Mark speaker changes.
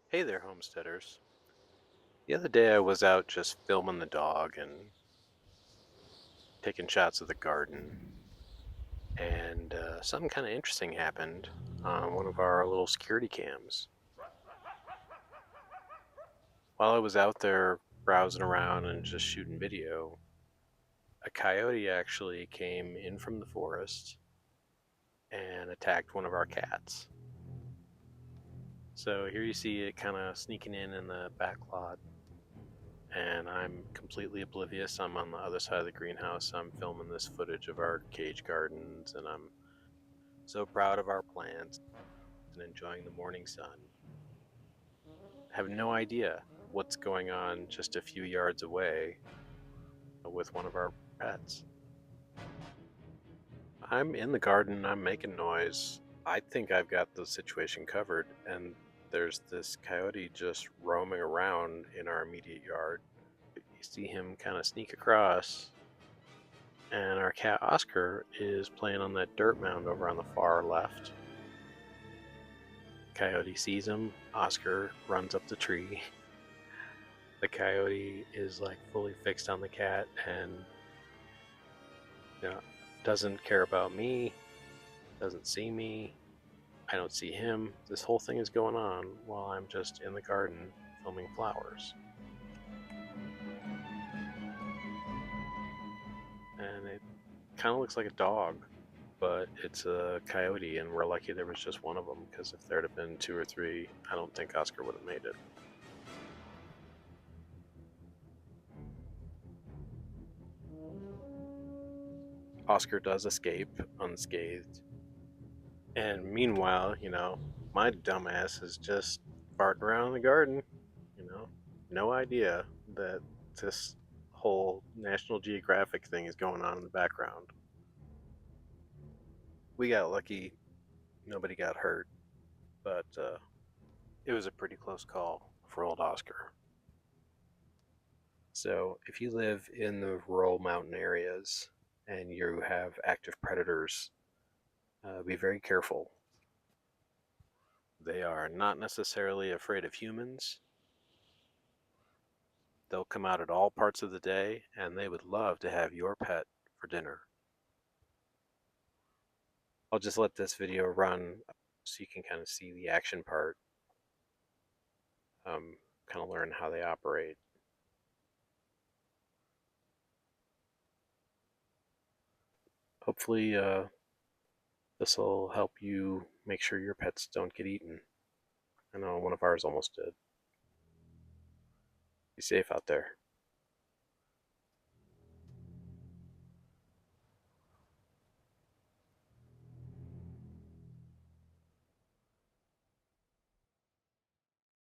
Speaker 1: Hey there, homesteaders. The other day I was out just filming the dog and taking shots of the garden, and something kind of interesting happened on one of our little security cams. While I was out there browsing around and just shooting video, a coyote actually came in from the forest and attacked one of our cats. So here you see it kind of sneaking in the back lot, and I'm completely oblivious. I'm on the other side of the greenhouse. I'm filming this footage of our cage gardens, and I'm so proud of our plants and enjoying the morning sun. I have no idea what's going on just a few yards away with one of our pets. I'm in the garden, I'm making noise. I think I've got the situation covered, and there's this coyote just roaming around in our immediate yard. You see him kind of sneak across, and our cat Oscar is playing on that dirt mound over on the far left. Coyote sees him. Oscar runs up the tree. The coyote is like fully fixed on the cat and you know, doesn't care about me, doesn't see me. I don't see him. This whole thing is going on while I'm just in the garden filming flowers. And it kind of looks like a dog, but it's a coyote, and we're lucky there was just one of them, because if there'd have been two or three, I don't think Oscar would have made it. Oscar does escape unscathed. And meanwhile, my dumbass is just farting around in the garden, you know, no idea that this whole National Geographic thing is going on in the background. We got lucky, nobody got hurt, but it was a pretty close call for old Oscar. So if you live in the rural mountain areas and you have active predators, be very careful. They are not necessarily afraid of humans. They'll come out at all parts of the day, and they would love to have your pet for dinner. I'll just let this video run so you can kind of see the action part, kind of learn how they operate. Hopefully, this will help you make sure your pets don't get eaten. I know one of ours almost did. Be safe out there.